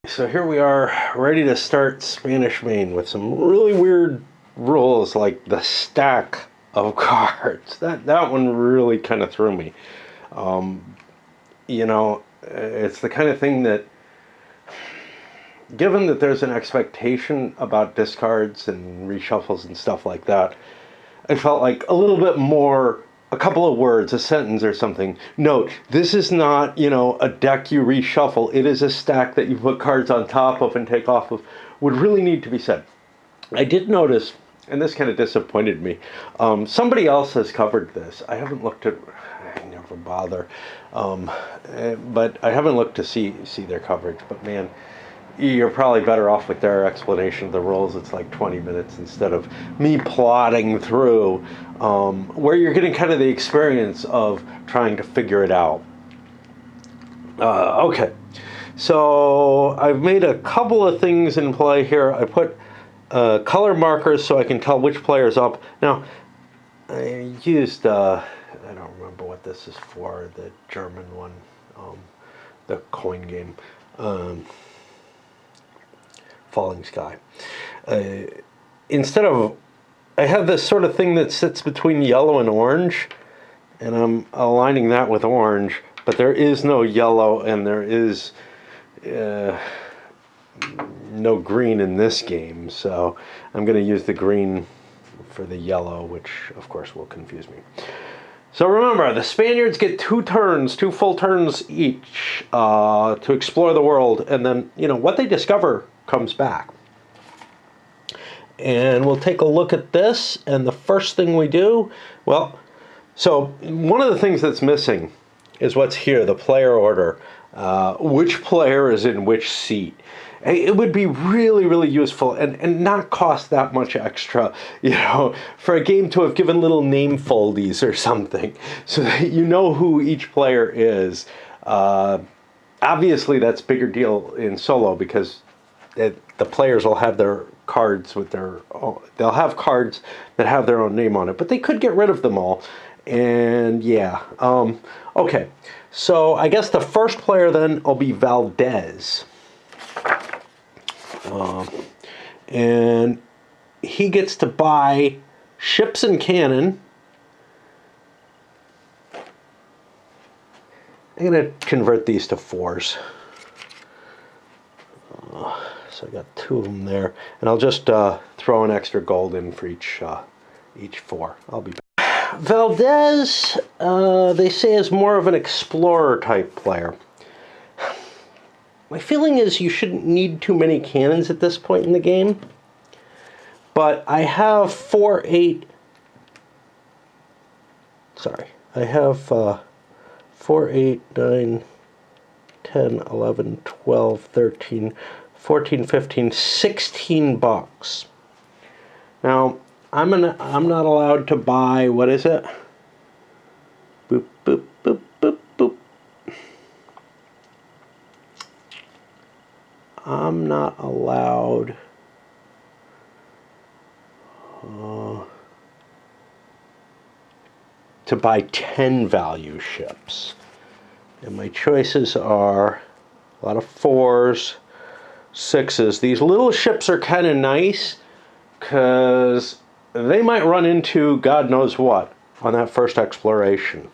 So here we are, ready to start Spanish Main with some really weird rules, like the stack of cards. That one really kind of threw me. It's the kind of thing that, given that there's an expectation about discards and reshuffles and stuff like that, I felt like a little bit more, a couple of words, a sentence or something. Note, this is not, a deck you reshuffle. It is a stack that you put cards on top of and take off of, would really need to be said. I did notice, and this kind of disappointed me, somebody else has covered this. I haven't looked at, I never bother, but I haven't looked to see their coverage, but man, you're probably better off with their explanation of the rules. It's like 20 minutes instead of me plodding through, where you're getting kind of the experience of trying to figure it out. Okay, so I've made a couple of things in play here. I put color markers so I can tell which player's up. Now, I used, I don't remember what this is for, the German one, the coin game. Falling Sky. Instead of, I have this sort of thing that sits between yellow and orange, and I'm aligning that with orange, but there is no yellow and there is no green in this game, so I'm going to use the green for the yellow, which of course will confuse me. So remember, the Spaniards get 2 full turns each to explore the world, and then, what they discover comes back. And we'll take a look at this, and the first thing we do, so one of the things that's missing is what's here, the player order. Which player is in which seat. It would be really, really useful and not cost that much extra, for a game to have given little name foldies or something, so that you know who each player is. Obviously, that's a bigger deal in solo because the players will have their cards with they'll have cards that have their own name on it, but they could get rid of them all. And yeah, okay. So I guess the first player then will be Valdez. And he gets to buy ships and cannon. I'm going to convert these to 4s. So I got 2 of them there, and I'll just throw an extra gold in for each 4. I'll be back. Valdez, they say, is more of an explorer type player. My feeling is you shouldn't need too many cannons at this point in the game, but I have 4, 8. Sorry, I have 4, 8, 9, 10, 11, 12, 13. 14, 15, 16 bucks. Now, I'm not allowed to buy, what is it? Boop, boop, boop, boop, boop. I'm not allowed to buy 10 value ships. And my choices are a lot of 4s, 6s. These little ships are kind of nice because they might run into God knows what on that first exploration.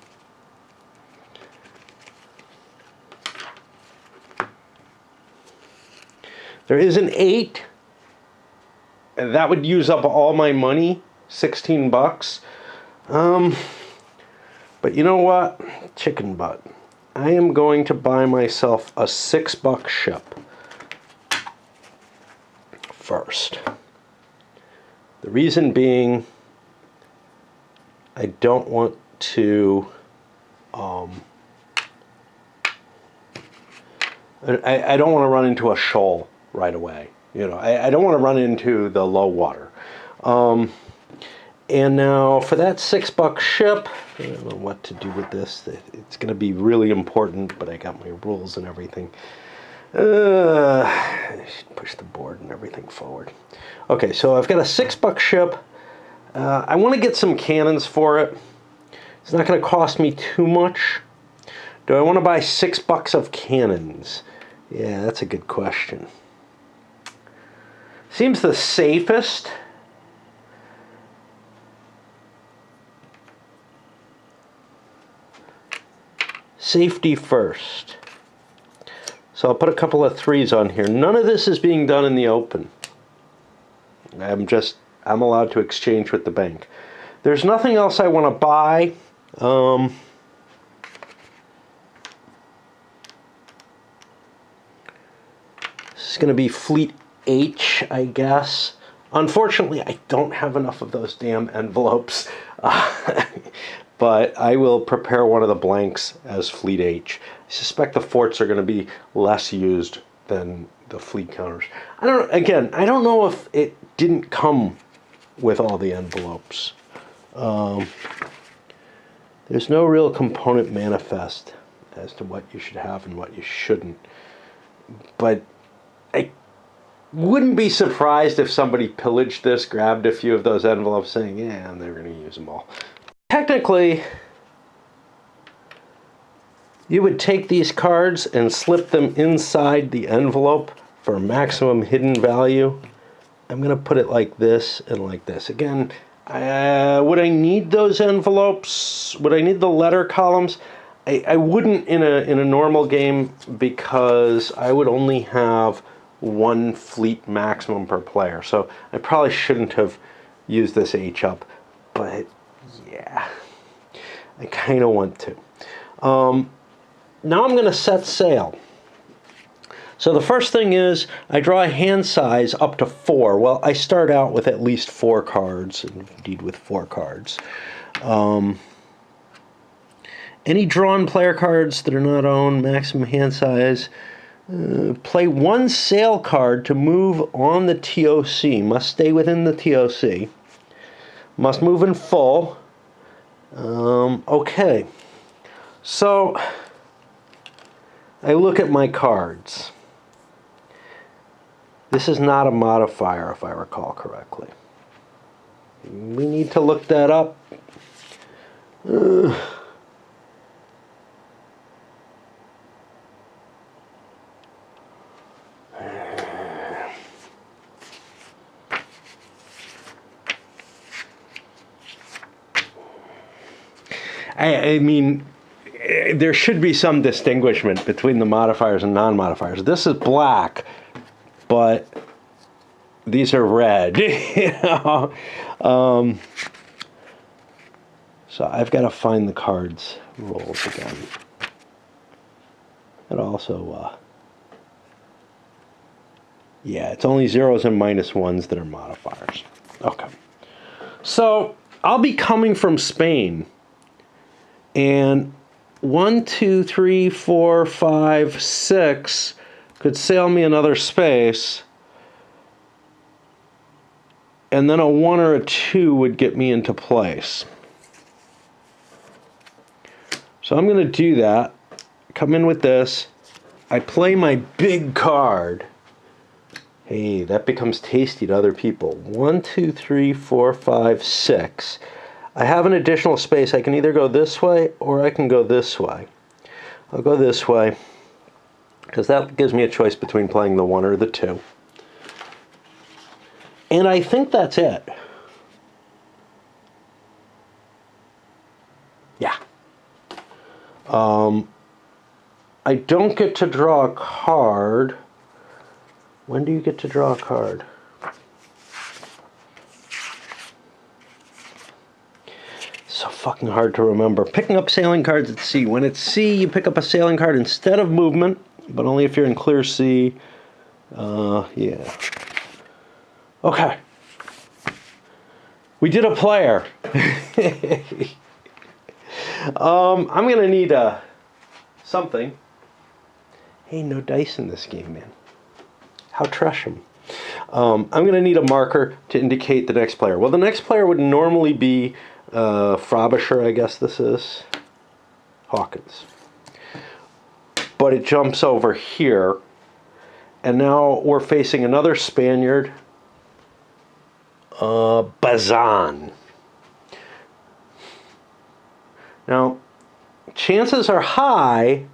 There is an 8, and that would use up all my money, 16 bucks. But you know what? Chicken butt. I am going to buy myself a $6 ship first. The reason being, I don't want to I don't want to run into a shoal right away. I don't want to run into the low water. And now for that $6 ship, I don't know what to do with this. It's going to be really important, but I got my rules and everything. I should push the board and everything forward. Okay, so I've got a $6 ship. I want to get some cannons for it. It's not going to cost me too much. Do I want to buy $6 of cannons? Yeah, that's a good question. Seems the safest. Safety first. So I'll put a couple of 3s on here. None of this is being done in the open. I'm allowed to exchange with the bank. There's nothing else I want to buy. This is going to be Fleet H, I guess. Unfortunately, I don't have enough of those damn envelopes. But I will prepare one of the blanks as Fleet H. I suspect the forts are going to be less used than the fleet counters. I don't know if it didn't come with all the envelopes. There's no real component manifest as to what you should have and what you shouldn't. But I wouldn't be surprised if somebody pillaged this, grabbed a few of those envelopes, saying, yeah, and they're going to use them all. Technically, you would take these cards and slip them inside the envelope for maximum hidden value. I'm going to put it like this and like this. Again, would I need those envelopes? Would I need the letter columns? I wouldn't in a normal game, because I would only have one fleet maximum per player. So I probably shouldn't have used this H up, but yeah, I kind of want to. Now I'm going to set sail. So the first thing is I draw a hand size up to 4. Well, I start out with at least 4 cards, indeed with 4 cards. Any drawn player cards that are not owned, maximum hand size. Play 1 sail card to move on the TOC. Must stay within the TOC. Must move in full. Okay. So I look at my cards. This is not a modifier, if I recall correctly. We need to look that up. I mean, there should be some distinguishment between the modifiers and non-modifiers. This is black, but these are red. You know? So I've got to find the cards rolls again. And also, yeah, it's only 0s and -1s that are modifiers. Okay. So I'll be coming from Spain. And 1, 2, 3, 4, 5, 6 could sail me another space. And then a 1 or a 2 would get me into place. So I'm going to do that. Come in with this. I play my big card. Hey, that becomes tasty to other people. 1, 2, 3, 4, 5, 6. I have an additional space. I can either go this way or I can go this way. I'll go this way because that gives me a choice between playing the 1 or the 2. And I think that's it. Yeah. I don't get to draw a card. When do you get to draw a card? So fucking hard to remember. Picking up sailing cards at sea. When it's sea, you pick up a sailing card instead of movement, but only if you're in clear sea. Yeah. Okay. We did a player. I'm gonna need something. Hey, no dice in this game, man. How Tresham. I'm gonna need a marker to indicate the next player. Well, the next player would normally be Frobisher, I guess this is. Hawkins. But it jumps over here. And now we're facing another Spaniard. Bazan. Now, chances are high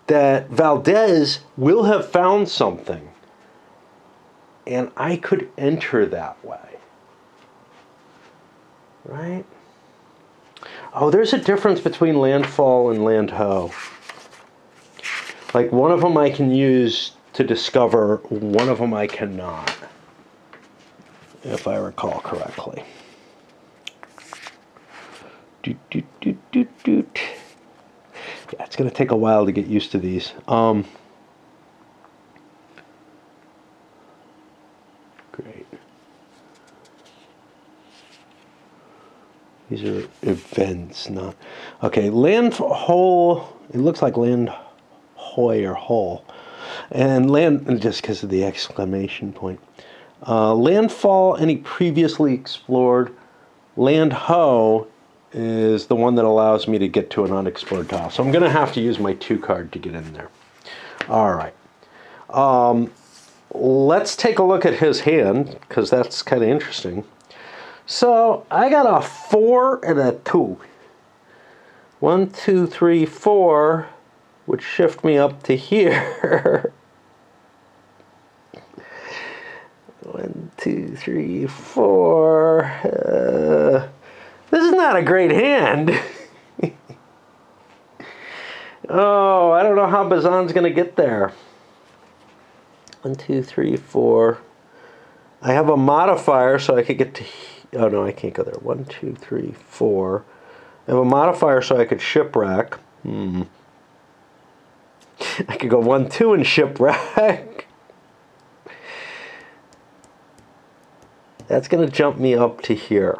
that Valdez will have found something, and I could enter that way. Right? Oh, there's a difference between landfall and land ho. Like, one of them I can use to discover, one of them I cannot, if I recall correctly. Doot, doot, doot, doot, doot. Yeah, it's going to take a while to get used to these. Great. These are events, not... Okay, land hole, it looks like land hoy or hole. And land, just because of the exclamation point. Landfall, any previously explored. Land ho is the one that allows me to get to an unexplored tile. So I'm going to have to use my 2 card to get in there. All right. Let's take a look at his hand, because that's kind of interesting. So I got a 4 and a 2. 1, 2, 3, 4 would shift me up to here. 1, 2, 3, 4. This is not a great hand. Oh, I don't know how Bazan's going to get there. 1, 2, 3, 4. I have a modifier, so I could get to... Oh, no, I can't go there. 1, 2, 3, 4. I have a modifier, so I could shipwreck. I could go 1, 2 and shipwreck. That's going to jump me up to here.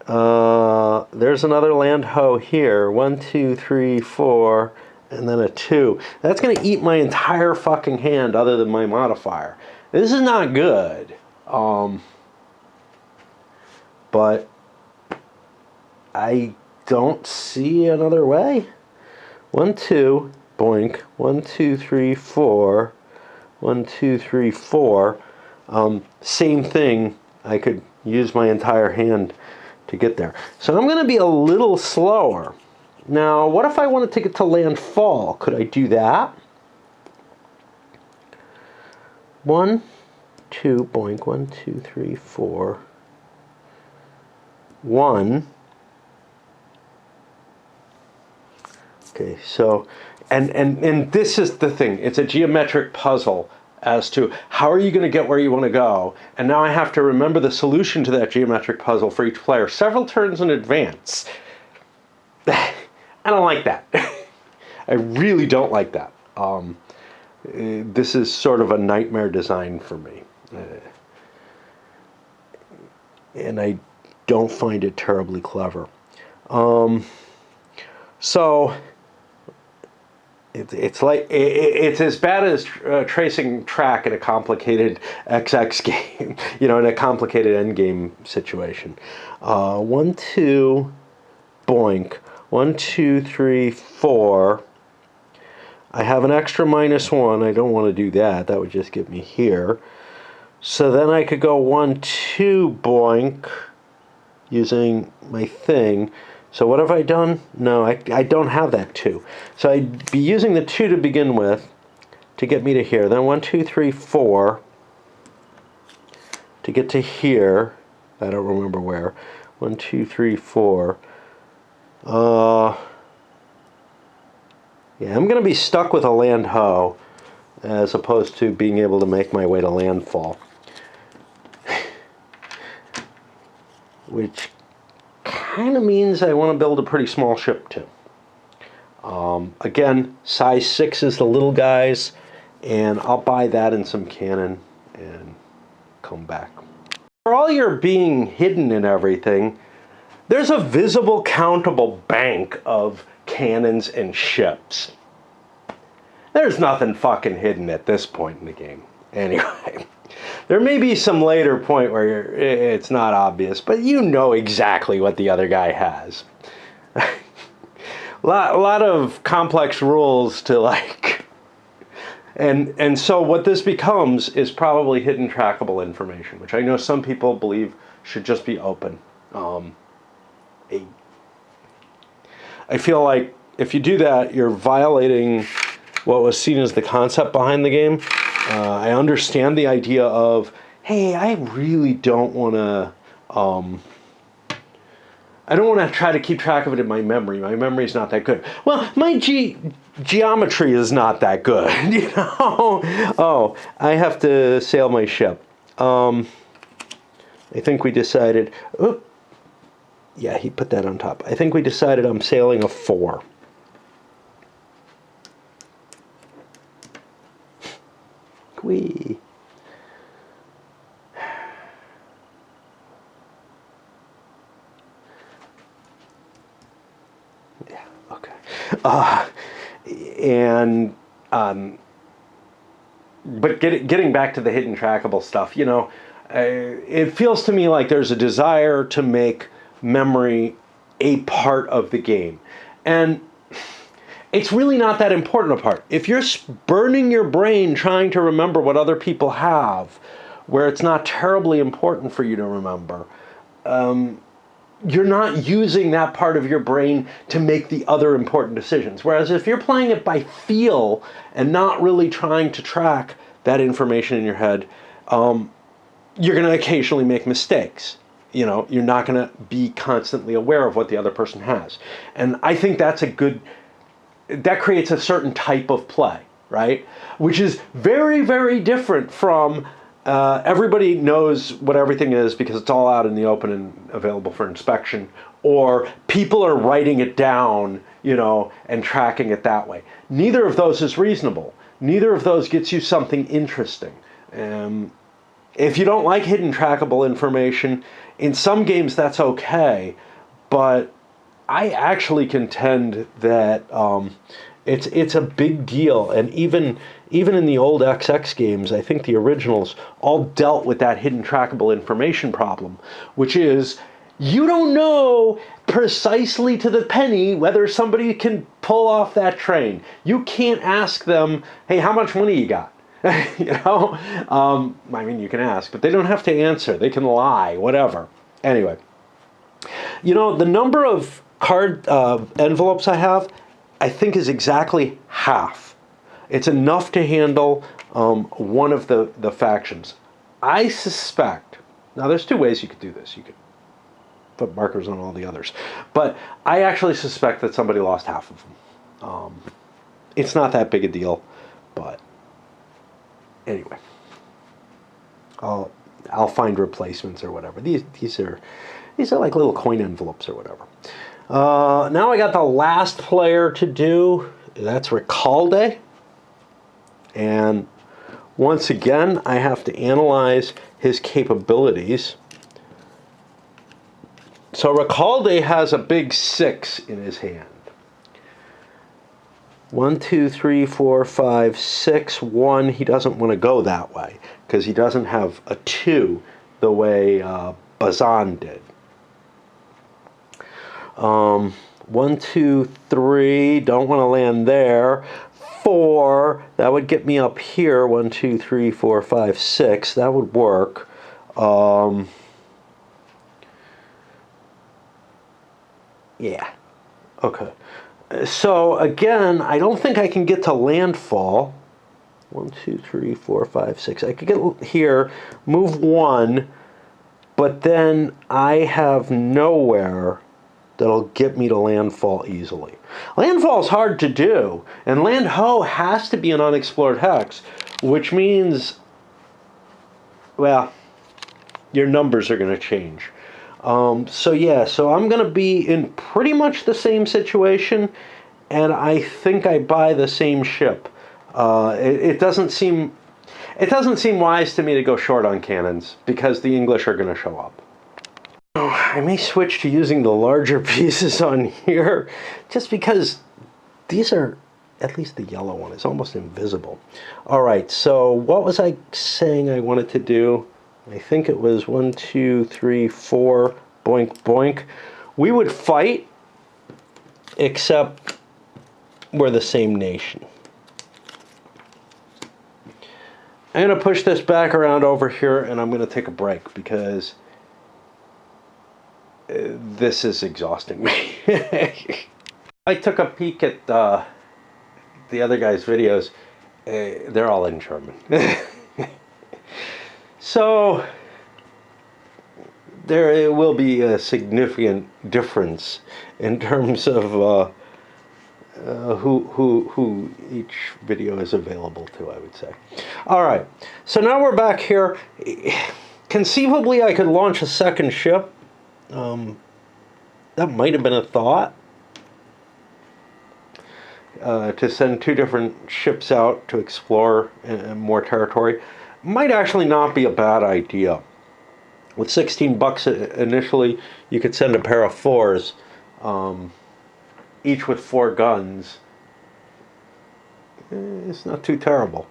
There's another land ho here. 1, 2, 3, 4, and then a 2. That's going to eat my entire fucking hand other than my modifier. This is not good. But I don't see another way. 1, 2, boink. 1, 2, 3, 4. 1, 2, 3, 4. Same thing. I could use my entire hand to get there. So I'm going to be a little slower. Now, what if I wanted to get to landfall? Could I do that? 1, 2, boink. 1, 2, 3, 4. 1. Okay, so, and this is the thing. It's a geometric puzzle as to how are you going to get where you want to go. And now I have to remember the solution to that geometric puzzle for each player several turns in advance. I don't like that. I really don't like that. This is sort of a nightmare design for me. And I don't find it terribly clever. So it's like it's as bad as tracing track in a complicated XX game, you know, in a complicated endgame situation. 1, 2, boink. 1, 2, 3, 4. I have an extra -1. I don't want to do that. That would just get me here. So then I could go 1, 2, boink, using my thing. So what have I done? No, I don't have that 2. So I'd be using the 2 to begin with to get me to here. Then 1, 2, 3, 4 to get to here. I don't remember where. 1, 2, 3, 4. Yeah, I'm going to be stuck with a land ho as opposed to being able to make my way to landfall. Which kind of means I want to build a pretty small ship too. Again, size 6 is the little guys, and I'll buy that and some cannon and come back. For all your being hidden and everything, there's a visible, countable bank of cannons and ships. There's nothing fucking hidden at this point in the game. Anyway, there may be some later point where it's not obvious, but you know exactly what the other guy has. A lot of complex rules to like... And so what this becomes is probably hidden trackable information, which I know some people believe should just be open. I feel like if you do that, you're violating what was seen as the concept behind the game. I understand the idea of, hey, I really don't want to, I don't want to try to keep track of it in my memory. My memory's not that good. Well, my geometry is not that good, you know? Oh, I have to sail my ship. I think we decided, yeah, he put that on top. I think we decided I'm sailing a 4. Whee. Yeah, okay. But getting back to the hidden trackable stuff, you know, it feels to me like there's a desire to make memory a part of the game. And it's really not that important a part. If you're burning your brain trying to remember what other people have, where it's not terribly important for you to remember, you're not using that part of your brain to make the other important decisions. Whereas if you're playing it by feel and not really trying to track that information in your head, you're going to occasionally make mistakes. You know, you're not going to be constantly aware of what the other person has. And I think that's that creates a certain type of play, right? Which is very, very different from everybody knows what everything is because it's all out in the open and available for inspection, or people are writing it down, you know, and tracking it that way. Neither of those is reasonable. Neither of those gets you something interesting. If you don't like hidden trackable information, in some games that's okay, but I actually contend that it's a big deal, and even in the old XX games, I think the originals all dealt with that hidden trackable information problem, which is you don't know precisely to the penny whether somebody can pull off that train. You can't ask them, hey, how much money you got? You know, I mean, you can ask, but they don't have to answer. They can lie, whatever. Anyway, you know, the number of card envelopes I think is exactly half. It's enough to handle one of the factions. I suspect, now there's 2 ways you could do this. You could put markers on all the others. But I actually suspect that somebody lost half of them. It's not that big a deal, but anyway. I'll find replacements or whatever. These are like little coin envelopes or whatever. Now I got the last player to do. That's Ricalde. And once again, I have to analyze his capabilities. So Ricalde has a big 6 in his hand. 1, 2, 3, 4, 5, 6, 1. He doesn't want to go that way because he doesn't have a 2 the way Bazan did. 1, 2, 3. Don't want to land there. 4. That would get me up here. 1, 2, 3, 4, 5, 6. That would work. Yeah. Okay. So again, I don't think I can get to landfall. 1, 2, 3, 4, 5, 6. I could get here, move 1, but then I have nowhere that'll get me to landfall easily. Landfall is hard to do, and land ho has to be an unexplored hex, which means, well, your numbers are going to change. So I'm going to be in pretty much the same situation, and I think I buy the same ship. It doesn't seem wise to me to go short on cannons because the English are going to show up. I may switch to using the larger pieces on here, just because these are, at least the yellow one is almost invisible. All right, so what was I saying I wanted to do? I think it was 1, 2, 3, 4, boink, boink. We would fight, except we're the same nation. I'm going to push this back around over here, and I'm going to take a break because this is exhausting me. I took a peek at the other guy's videos. They're all in German. So there will be a significant difference in terms of who each video is available to, I would say. All right, so now we're back here. Conceivably, I could launch a second ship. That might have been a thought. To send two different ships out to explore more territory might actually not be a bad idea. With 16 bucks initially, you could send a pair of fours, each with 4 guns. It's not too terrible.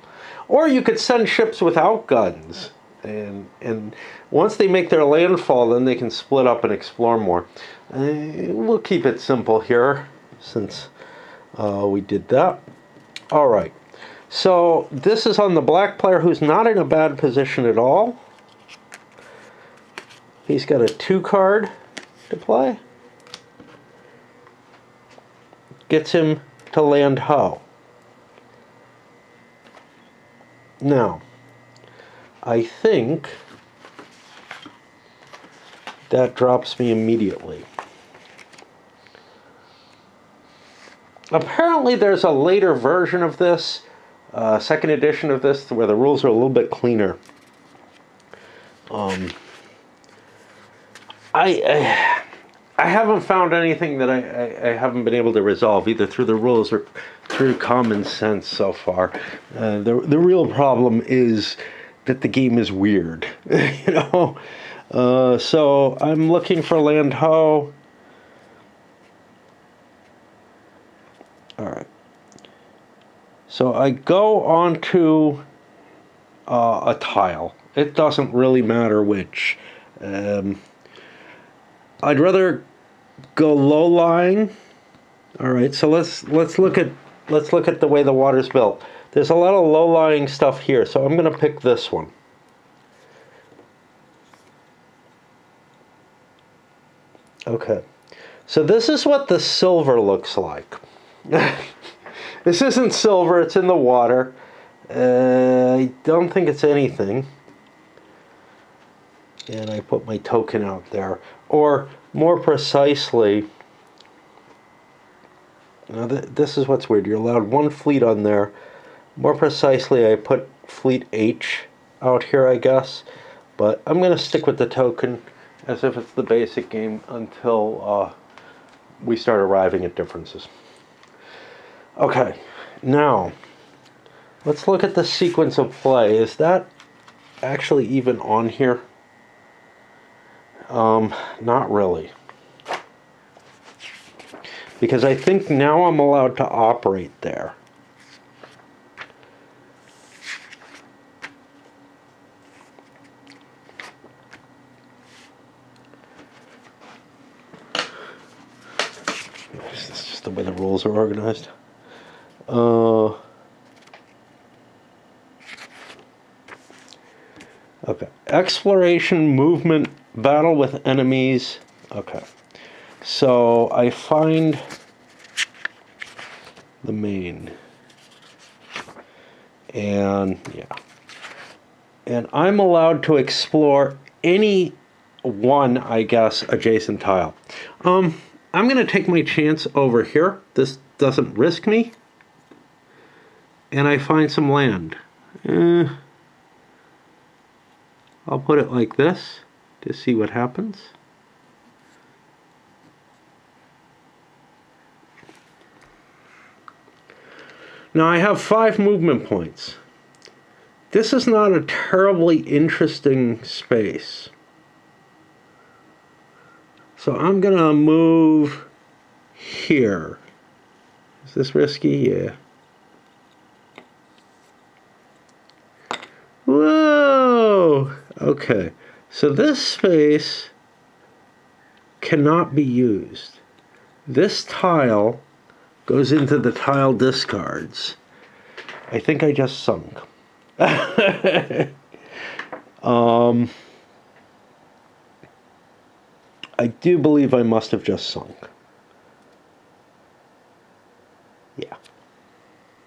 Or you could send ships without guns, and once they make their landfall, then they can split up and explore more. We'll keep it simple here, since we did that. All right. So this is on the black player, who's not in a bad position at all. He's got a 2 card to play. Gets him to land Ho. Now, I think that drops me immediately. Apparently there's a later version of this, second edition of this, where the rules are a little bit cleaner. I haven't found anything that I haven't been able to resolve, either through the rules or through common sense so far. The real problem is that the game is weird, you know. So I'm looking for land Ho. All right. So I go onto a tile. It doesn't really matter which. I'd rather go low lying. All right. So let's look at the way the water's built. There's a lot of low lying stuff here, so I'm going to pick this one. Okay. So this is what the silver looks like. This isn't silver, it's in the water. I don't think it's anything. And I put my token out there. Or more precisely, now this is what's weird. You're allowed 1 fleet on there. More precisely, I put fleet H out here, I guess. But I'm going to stick with the token as if it's the basic game until we start arriving at differences. Okay, now let's look at the sequence of play. Is that actually even on here? Not really. Because I think now I'm allowed to operate there. This is just the way the rules are organized. Okay. Exploration, movement, battle with enemies. Okay. So I find the main. And yeah. And I'm allowed to explore any one, I guess, adjacent tile. I'm going to take my chance over here. This doesn't risk me. And I find some land. I'll put it like this to see what happens. Now I have 5 movement points. This is not a terribly interesting space. So I'm going to move here. Is this risky? Yeah. Whoa! Okay. So this space cannot be used. This tile goes into the tile discards. I think I just sunk. I do believe I must have just sunk.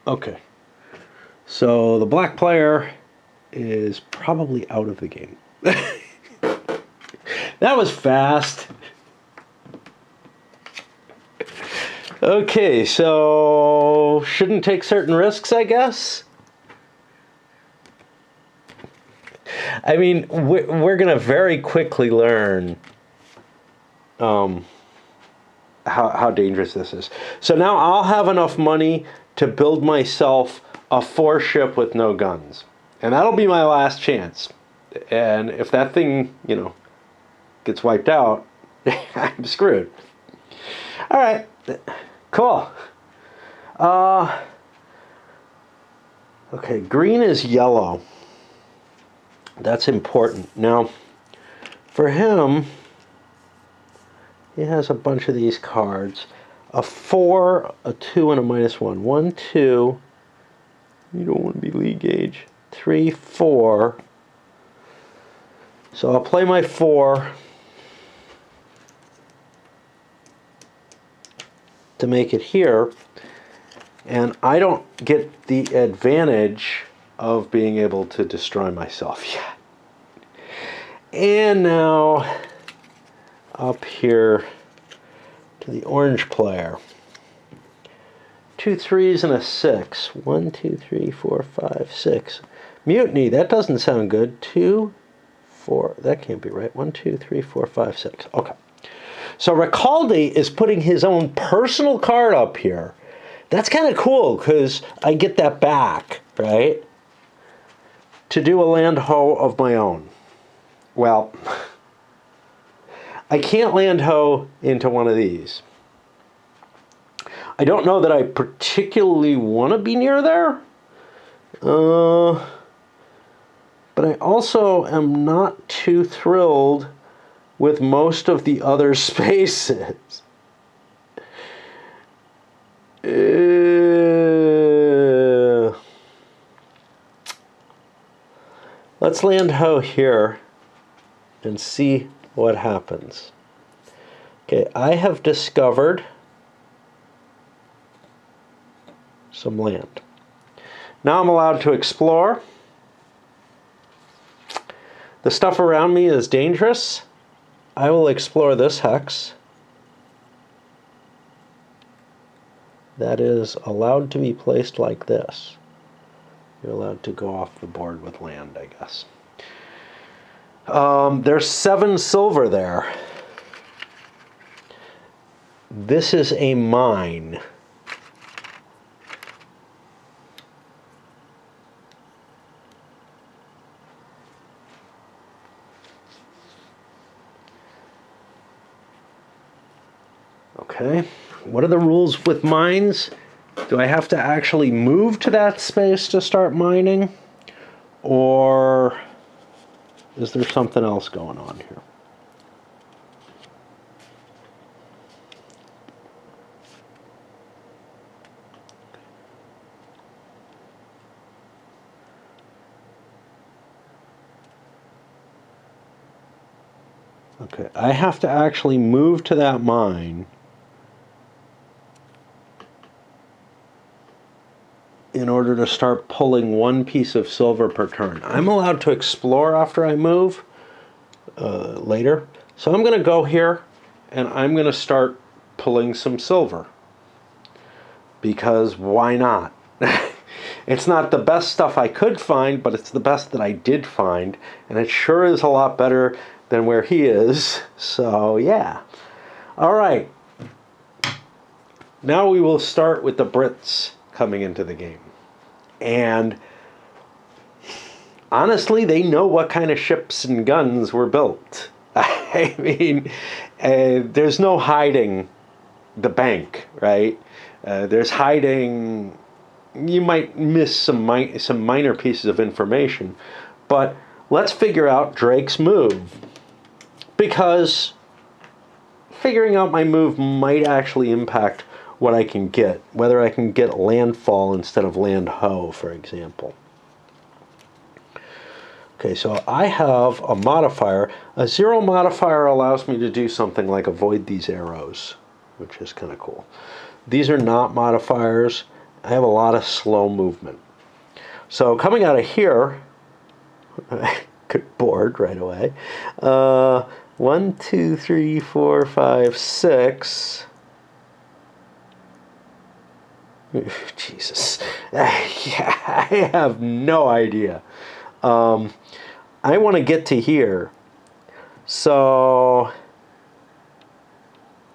Okay. So the black player is probably out of the game. That was fast. Okay, so shouldn't take certain risks, I guess. I mean, we're going to very quickly learn how dangerous this is. So now I'll have enough money to build myself a 4-ship with no guns. And that'll be my last chance. And if that thing, gets wiped out, I'm screwed. All right. Cool. Okay, green is yellow. That's important. Now, for him, he has a bunch of these cards. A 4, a 2, and a -1. 1, 2. You don't want to be league gauge. 3, 4. So I'll play my 4 to make it here. And I don't get the advantage of being able to destroy myself yet. And now up here to the orange player. 2 3s and a 6. 1, 2, 3, 4, 5, 6. Mutiny, that doesn't sound good. 2, 4, that can't be right. 1, 2, 3, 4, 5, 6. Okay. So Ricalde is putting his own personal card up here. That's kind of cool because I get that back, right? To do a land ho of my own. Well, I can't land ho into one of these. I don't know that I particularly want to be near there. But I also am not too thrilled with most of the other spaces. Let's land ho here and see what happens. Okay, I have discovered some land. Now I'm allowed to explore. The stuff around me is dangerous. I will explore this hex. That is allowed to be placed like this. You're allowed to go off the board with land, I guess. There's 7 silver there. This is a mine. Okay, what are the rules with mines? Do I have to actually move to that space to start mining? Or is there something else going on here? Okay, I have to actually move to that mine in order to start pulling 1 piece of silver per turn. I'm allowed to explore after I move later. So I'm going to go here and I'm going to start pulling some silver. Because why not? It's not the best stuff I could find, but it's the best that I did find. And it sure is a lot better than where he is. So yeah. All right. Now we will start with the Brits coming into the game. And honestly, they know what kind of ships and guns were built. I mean, there's no hiding the bank, right? There's hiding, you might miss some minor pieces of information, but let's figure out Drake's move. Because figuring out my move might actually impact what I can get, whether I can get landfall instead of land ho, for example. Okay, so I have a modifier. A 0 modifier allows me to do something like avoid these arrows, which is kind of cool. These are not modifiers, I have a lot of slow movement. So coming out of here, I get bored right away. 1, 2, 3, 4, 5, 6. Jesus. I have no idea. I want to get to here. So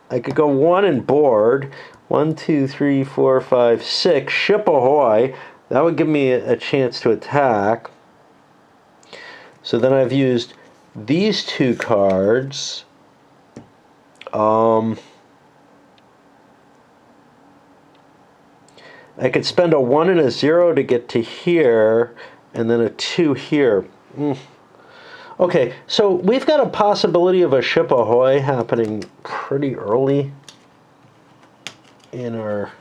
I could go 1 and board. 1, 2, 3, 4, 5, 6. Ship ahoy. That would give me a chance to attack. So then I've used these 2 cards. I could spend a 1 and a 0 to get to here, and then a 2 here. Okay, so we've got a possibility of a ship ahoy happening pretty early in our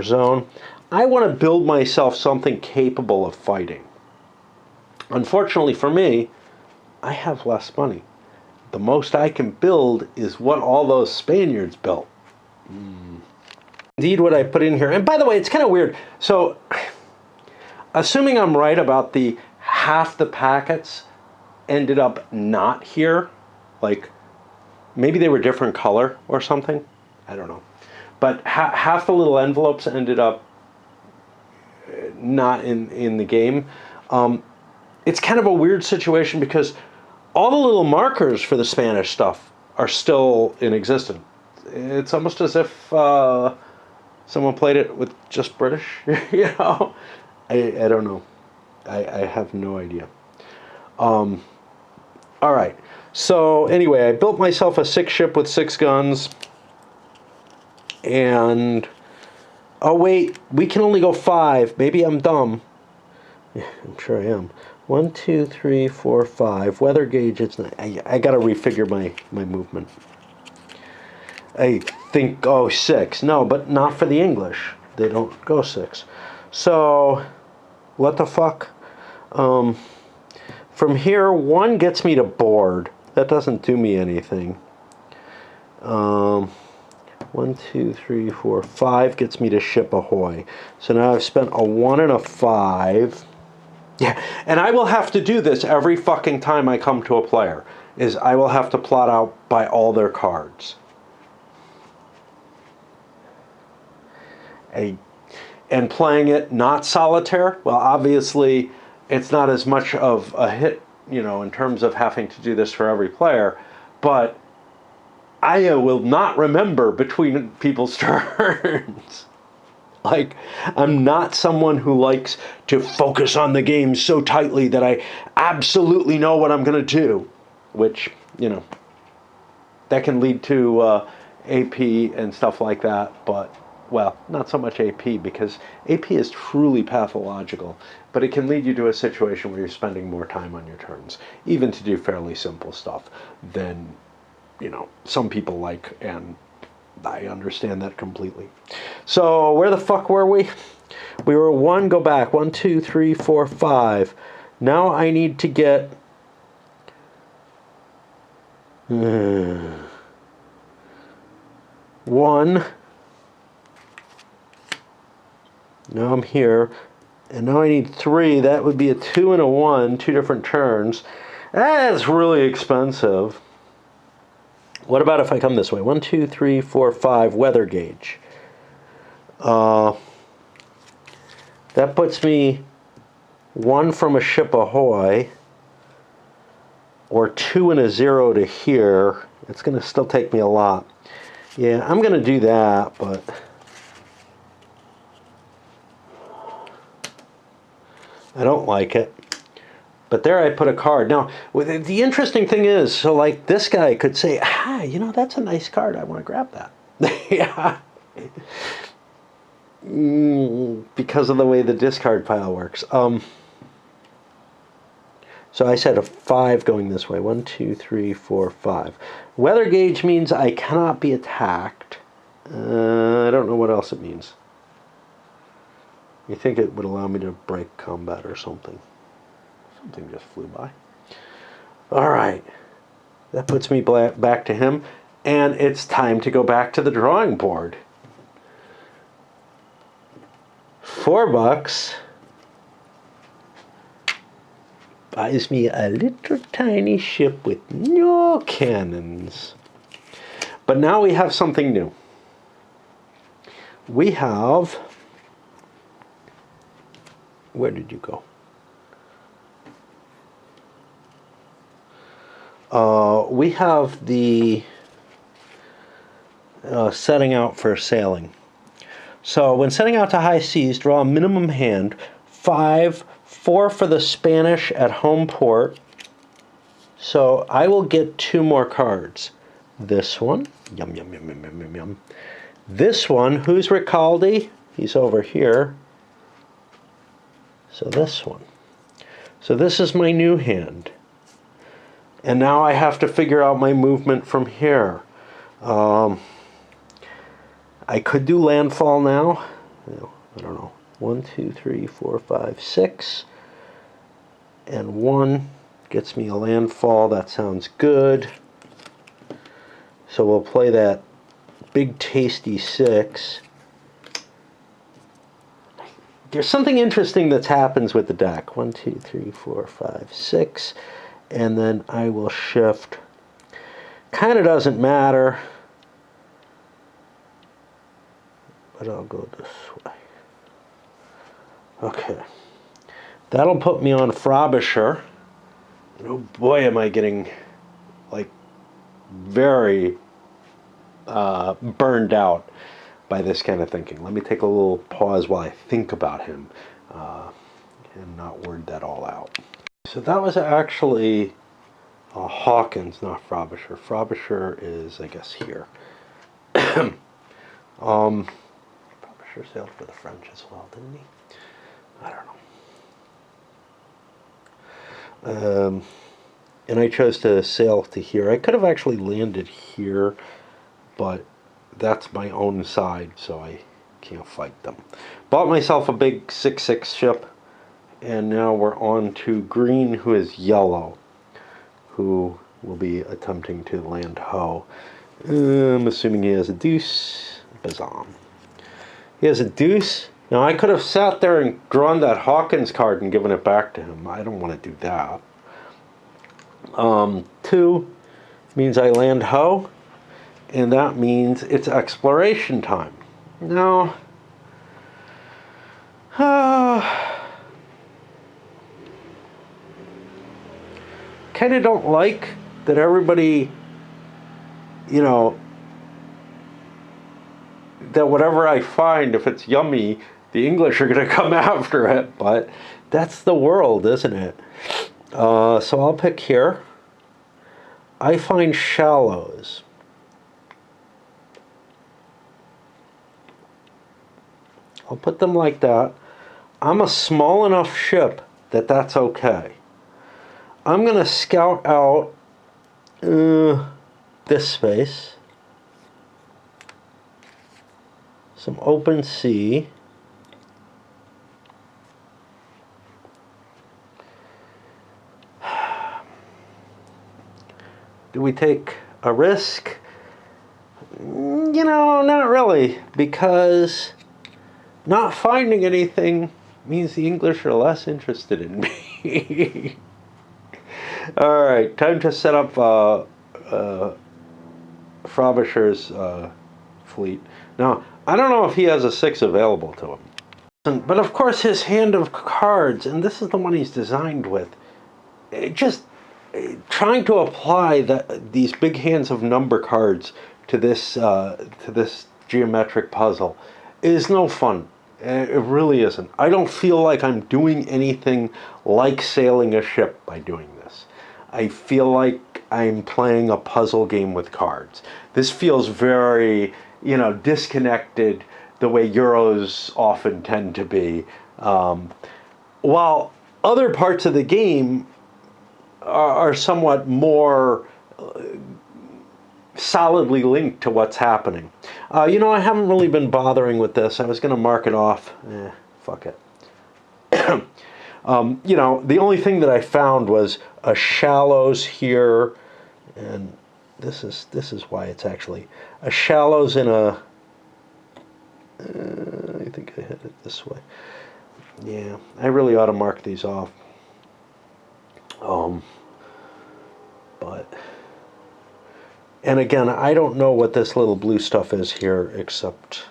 zone. I want to build myself something capable of fighting. Unfortunately for me, I have less money. The most I can build is what all those Spaniards built. Indeed, what I put in here. And by the way, it's kind of weird. So, assuming I'm right about the half the packets ended up not here, like maybe they were different color or something. I don't know. But half the little envelopes ended up not in the game. It's kind of a weird situation because all the little markers for the Spanish stuff are still in existence. It's almost as if someone played it with just British, you know? I don't know. I have no idea. All right. So anyway, I built myself a 6 ship with 6 guns. And, oh wait, we can only go 5. Maybe I'm dumb. Yeah, I'm sure I am. 1, 2, 3, 4, 5. Weather gauge, it's not, I got to refigure my movement. I think, oh, 6. No, but not for the English. They don't go 6. So, what the fuck? From here, 1 gets me to board. That doesn't do me anything. 1, 2, 3, 4, 5 gets me to ship ahoy. So now I've spent a 1 and a 5. Yeah, and I will have to do this every fucking time I come to a player, is I will have to plot out by all their cards. And playing it not solitaire, well, obviously it's not as much of a hit, you know, in terms of having to do this for every player, but I will not remember between people's turns. Like, I'm not someone who likes to focus on the game so tightly that I absolutely know what I'm going to do, which, you know, that can lead to AP and stuff like that, but, well, not so much AP, because AP is truly pathological, but it can lead you to a situation where you're spending more time on your turns, even to do fairly simple stuff than, you know, some people like, and I understand that completely. So where the fuck were we? We were 1, go back. 1, 2, 3, 4, 5. Now I need to get 1. Now I'm here. And now I need 3. That would be a 2 and a 1, 2 different turns. That's really expensive. What about if I come this way? 1, 2, 3, 4, 5, weather gauge. That puts me 1 from a ship ahoy, or 2 and a 0 to here. It's going to still take me a lot. Yeah, I'm going to do that, but I don't like it. But there I put a card. Now, the interesting thing is, so like this guy could say, you know, that's a nice card. I want to grab that. Yeah. Because of the way the discard pile works. So I said a 5 going this way. 1, 2, 3, 4, 5. Weather gauge means I cannot be attacked. I don't know what else it means. You think it would allow me to break combat or something. Something just flew by. All right. That puts me back to him. And it's time to go back to the drawing board. $4 buys me a little tiny ship with no cannons. But now we have something new. We have... Where did you go? We have the setting out for sailing. So when setting out to high seas, draw a minimum hand, 5, 4 for the Spanish at home port. So I will get 2 more cards. This one, yum, yum, yum, yum, yum, yum, yum. This one, who's Ricalde? He's over here. So this one. So this is my new hand. And now I have to figure out my movement from here. I could do landfall now. I don't know. 1, 2, 3, 4, 5, 6. And 1 gets me a landfall. That sounds good. So we'll play that big tasty 6. There's something interesting that happens with the deck. 1, 2, 3, 4, 5, 6. And then I will shift. Kind of doesn't matter. But I'll go this way. Okay. That'll put me on Frobisher. And oh boy, am I getting like very burned out by this kind of thinking. Let me take a little pause while I think about him and not word that all out. So that was actually Hawkins, not Frobisher. Frobisher is, I guess, here. Frobisher sailed for the French as well, didn't he? I don't know. And I chose to sail to here. I could have actually landed here, but that's my own side, so I can't fight them. Bought myself a big 6/6 ship, and now we're on to green, who is yellow, who will be attempting to land Ho. I'm assuming he has a deuce. Bazam. He has a deuce. Now I could have sat there and drawn that Hawkins card and given it back to him. I don't want to do that. 2 means I land Ho, and that means it's exploration time. Now, kind of don't like that everybody, you know, that whatever I find, if it's yummy, the English are going to come after it, but that's the world, isn't it? So I'll pick here. I find shallows. I'll put them like that. I'm a small enough ship that that's okay. I'm going to scout out this space. Some open sea. Do we take a risk? You know, not really, because not finding anything means the English are less interested in me. All right, time to set up Frobisher's fleet. Now, I don't know if he has a 6 available to him. But of course his hand of cards, and this is the one he's designed with, just trying to apply these big hands of number cards to this geometric puzzle is no fun. It really isn't. I don't feel like I'm doing anything like sailing a ship by doing this. I feel like I'm playing a puzzle game with cards. This feels very, you know, disconnected the way Euros often tend to be. While other parts of the game are somewhat more solidly linked to what's happening. You know, I haven't really been bothering with this. I was going to mark it off. Fuck it. You know, the only thing that I found was a shallows here, and this is why it's actually a shallows in a. I think I had it this way. Yeah, I really ought to mark these off. But, and again, I don't know what this little blue stuff is here, except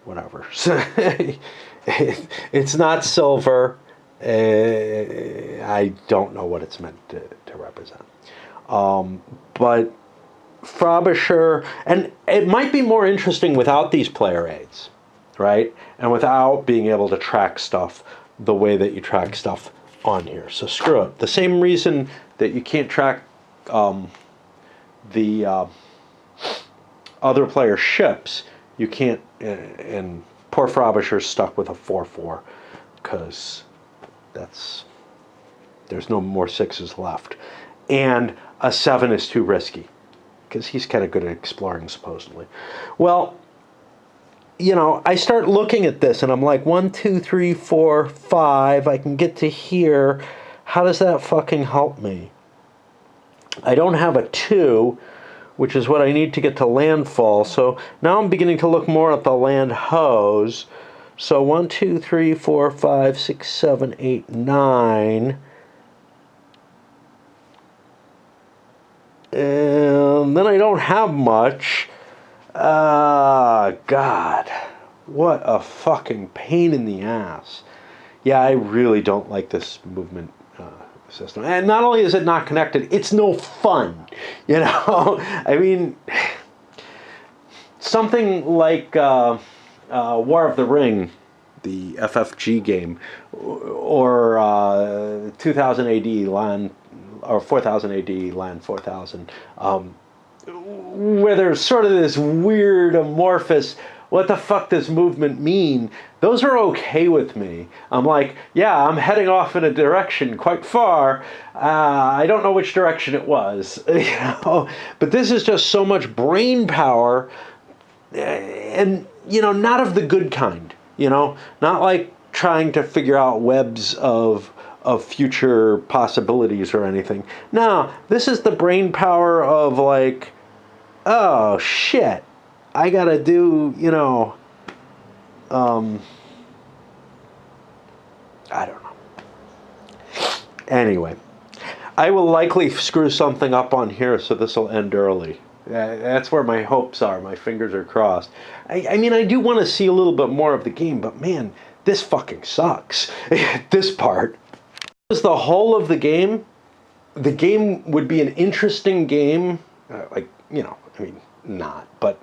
whatever. It's not silver. I don't know what it's meant to represent. But Frobisher, and it might be more interesting without these player aids, right? And without being able to track stuff the way that you track stuff on here. So screw it. The same reason that you can't track the other player ships, you can't, and poor Frobisher's stuck with a 4-4 because there's no more 6s left. And a 7 is too risky because he's kind of good at exploring, supposedly. Well, you know, I start looking at this and I'm like, 1, 2, 3, 4, 5. I can get to here. How does that fucking help me? I don't have a 2, which is what I need to get to landfall. So now I'm beginning to look more at the land hose. So 1, 2, 3, 4, 5, 6, 7, 8, 9. And then I don't have much. God, what a fucking pain in the ass. Yeah, I really don't like this movement system. And not only is it not connected, it's no fun. You know, I mean, something like War of the Ring, the FFG game, or 2000 AD Land, or 4000 AD Land 4000, where there's sort of this weird amorphous, what the fuck does movement mean? Those are okay with me. I'm like, yeah, I'm heading off in a direction quite far. I don't know which direction it was, you know. But this is just so much brain power, and you know, not of the good kind. You know, not like trying to figure out webs of future possibilities or anything. No, this is the brain power of like, oh shit, I gotta do, you know, I don't know. Anyway, I will likely screw something up on here, so this will end early. That's where my hopes are. My fingers are crossed. I mean, I do want to see a little bit more of the game, but man, this fucking sucks. This part. This is the whole of the game. The game would be an interesting game, like, you know, I mean, not, but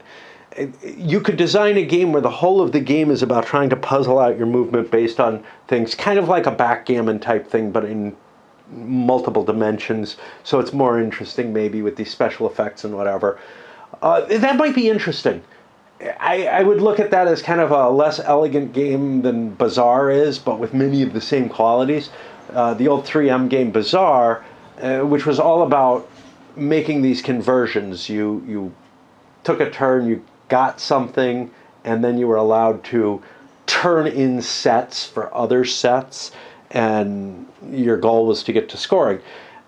you could design a game where the whole of the game is about trying to puzzle out your movement based on things, kind of like a backgammon type thing, but in multiple dimensions, so it's more interesting maybe with these special effects and whatever. That might be interesting. I would look at that as kind of a less elegant game than Bazaar is, but with many of the same qualities. The old 3M game Bazaar, which was all about making these conversions. You took a turn, you got something, and then you were allowed to turn in sets for other sets, and your goal was to get to scoring.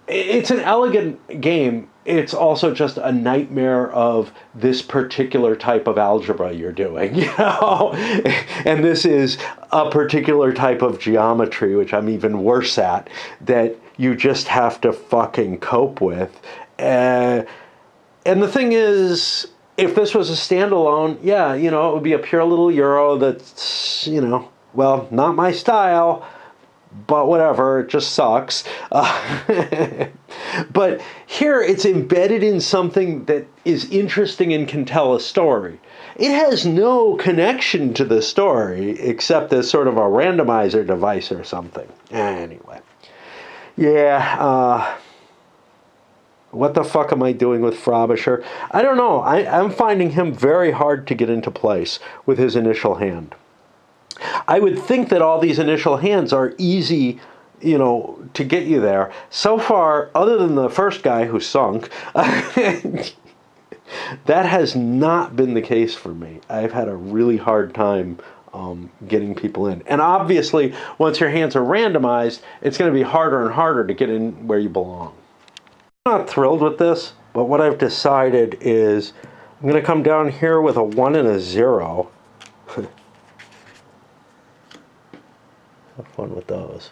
It's an elegant game. It's also just a nightmare of this particular type of algebra you're doing, you know? And this is a particular type of geometry, which I'm even worse at, that you just have to fucking cope with. And the thing is, if this was a standalone, yeah, you know, it would be a pure little Euro that's, you know, well, not my style, but whatever, it just sucks. But here it's embedded in something that is interesting and can tell a story. It has no connection to the story except as sort of a randomizer device or something. Anyway. Yeah, what the fuck am I doing with Frobisher? I don't know. I'm finding him very hard to get into place with his initial hand. I would think that all these initial hands are easy, you know, to get you there. So far, other than the first guy who sunk, that has not been the case for me. I've had a really hard time getting people in. And obviously, once your hands are randomized, it's going to be harder and harder to get in where you belong. I'm not thrilled with this, but what I've decided is I'm going to come down here with a 1 and a 0. Have fun with those.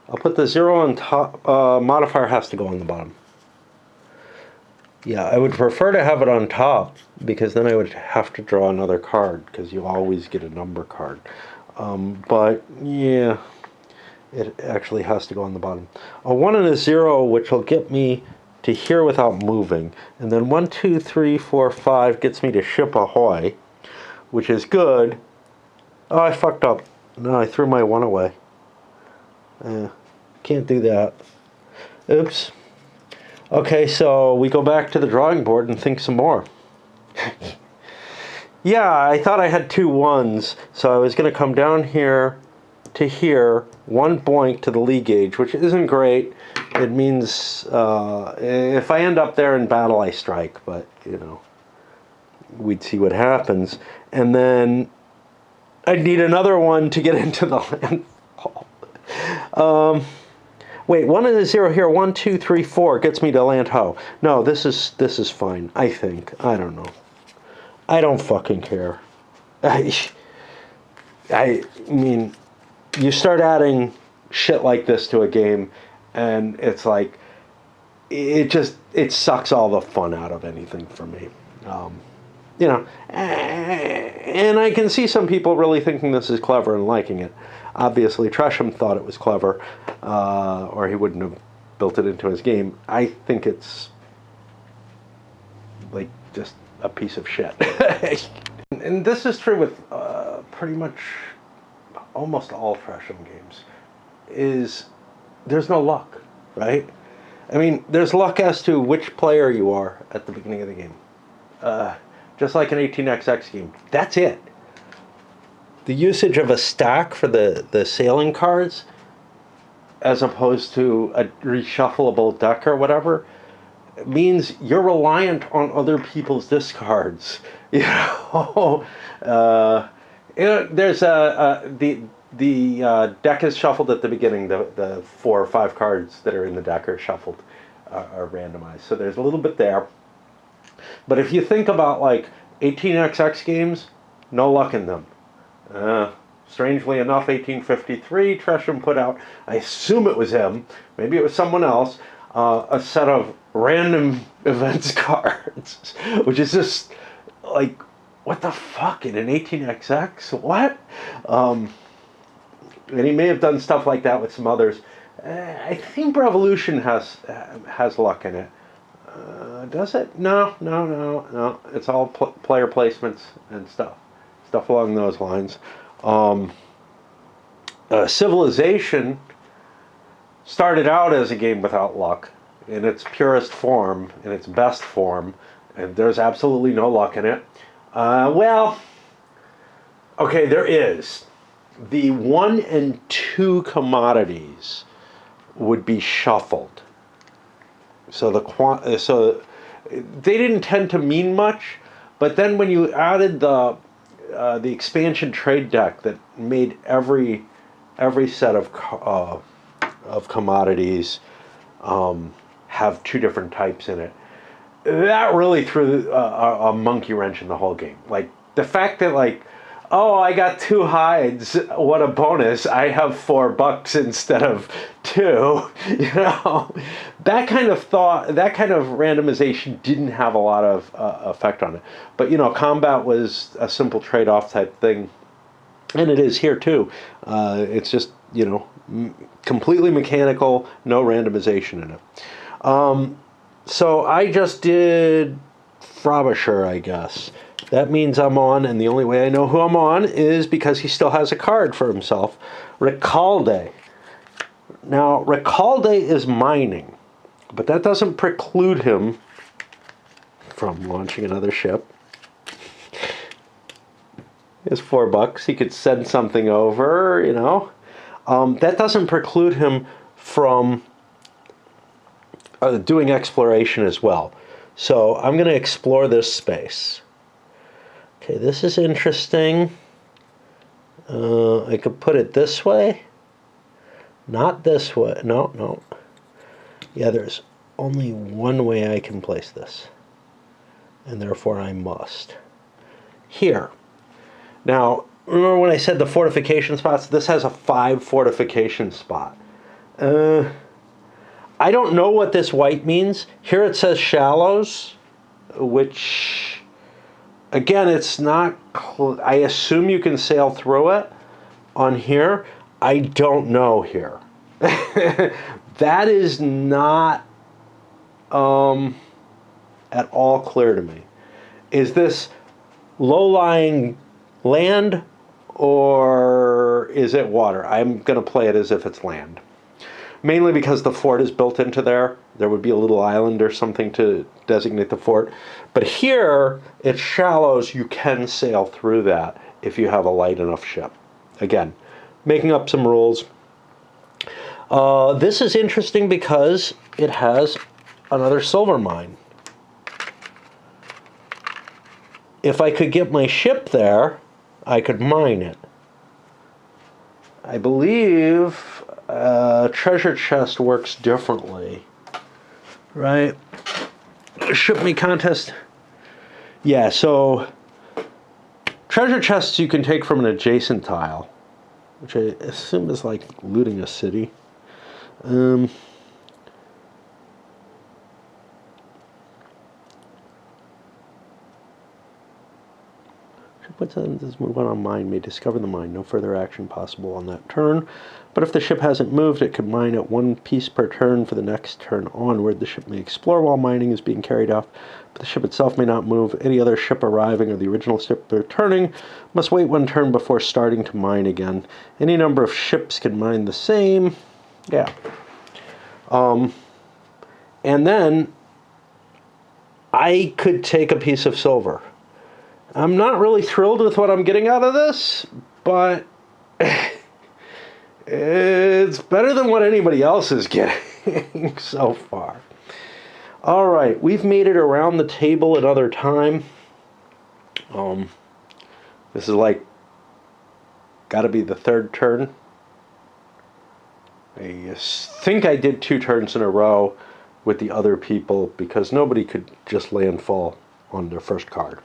I'll put the 0 on top. Modifier has to go on the bottom. Yeah, I would prefer to have it on top, because then I would have to draw another card, because you always get a number card. But yeah, it actually has to go on the bottom. A 1 and a 0, which will get me to here without moving. And then 1, 2, 3, 4, 5 gets me to ship ahoy, which is good. Oh, I fucked up. No, I threw my 1 away. Can't do that. Oops. Okay, so we go back to the drawing board and think some more. Yeah, I thought I had 2 1s, so I was going to come down here to here, 1 boink to the lee gauge, which isn't great. It means if I end up there in battle, I strike, but, you know, we'd see what happens. And then I'd need another 1 to get into the landfall. Wait, 1 and a 0 here. 1, 2, 3, 4 gets me to land ho. No, this is fine. I think. I don't know. I don't fucking care. I mean, you start adding shit like this to a game, and it's like it sucks all the fun out of anything for me. You know, and I can see some people really thinking this is clever and liking it. Obviously, Tresham thought it was clever, or he wouldn't have built it into his game. I think it's like just a piece of shit. And this is true with pretty much almost all Tresham games. Is there's no luck, right? I mean, there's luck as to which player you are at the beginning of the game. Just like an 18xx game. That's it. The usage of a stack for the sailing cards, as opposed to a reshuffleable deck or whatever, means you're reliant on other people's discards. You know, there's the deck is shuffled at the beginning. The 4 or 5 cards that are in the deck are shuffled, are randomized. So there's a little bit there. But if you think about like 18xx games, no luck in them. Strangely enough, 1853, Tresham put out, I assume it was him, maybe it was someone else, a set of random events cards, which is just like, what the fuck, in an 18xx? What? And he may have done stuff like that with some others. I think Revolution has luck in it. Does it? No. It's all player placements and stuff along those lines. Civilization started out as a game without luck in its purest form, in its best form, and there's absolutely no luck in it. Well, okay, there is. The 1 and 2 commodities would be shuffled. So they didn't tend to mean much, but then when you added the expansion trade deck that made every set of commodities have 2 different types in it, that really threw a monkey wrench in the whole game. Like the fact that like, oh, I got 2 hides, what a bonus, I have $4 instead of 2, you know, that kind of randomization didn't have a lot of effect on it. But, you know, combat was a simple trade-off type thing, and it is here too. It's just, you know, completely mechanical, no randomization in it. So I just did Frobisher, I guess. That means I'm on, and the only way I know who I'm on is because he still has a card for himself. Ricalde. Now, Ricalde is mining, but that doesn't preclude him from launching another ship. He has $4. He could send something over, you know. That doesn't preclude him from doing exploration as well. So I'm going to explore this space. Okay, this is interesting. I could put it this way. Not this way. No. Yeah, there's only one way I can place this. And therefore I must. Here. Now, remember when I said the fortification spots? This has a 5 fortification spot. I don't know what this white means. Here it says shallows, which, again, it's not... I assume you can sail through it on here. I don't know here. That is not at all clear to me. Is this low-lying land or is it water? I'm going to play it as if it's land. Mainly because the fort is built into there. There would be a little island or something to designate the fort. But here, it's shallows. You can sail through that if you have a light enough ship. Again, making up some rules. This is interesting because it has another silver mine. If I could get my ship there, I could mine it. I believe treasure chest works differently, right? Ship me contest. Yeah, so treasure chests you can take from an adjacent tile, which I assume is like looting a city. What time does move on mine may discover the mine. No further action possible on that turn. But if the ship hasn't moved, it can mine at 1 piece per turn for the next turn onward. The ship may explore while mining is being carried off, but the ship itself may not move. Any other ship arriving or the original ship returning must wait 1 turn before starting to mine again. Any number of ships can mine the same. Yeah. And then I could take a piece of silver. I'm not really thrilled with what I'm getting out of this, but it's better than what anybody else is getting so far. All right, we've made it around the table another time. This is like, got to be the 3rd turn. I think I did 2 turns in a row with the other people because nobody could just landfall on their first card.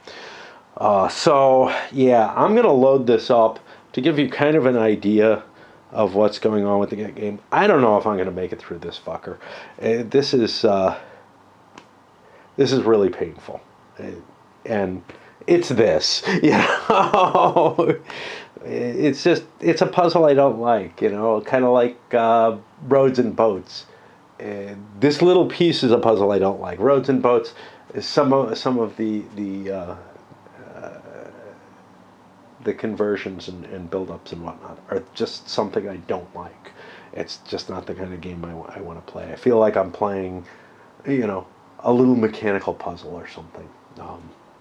So, yeah, I'm going to load this up to give you kind of an idea of what's going on with the game. I don't know if I'm going to make it through this fucker. This is really painful. And it's this, you know. It's a puzzle I don't like, you know, kind of like roads and boats. This little piece is a puzzle I don't like. Roads and boats is some of the conversions and build-ups and whatnot are just something I don't like. It's just not the kind of game I want to play. I feel like I'm playing, you know, a little mechanical puzzle or something,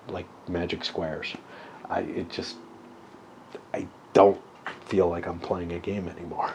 like Magic Squares. I don't feel like I'm playing a game anymore.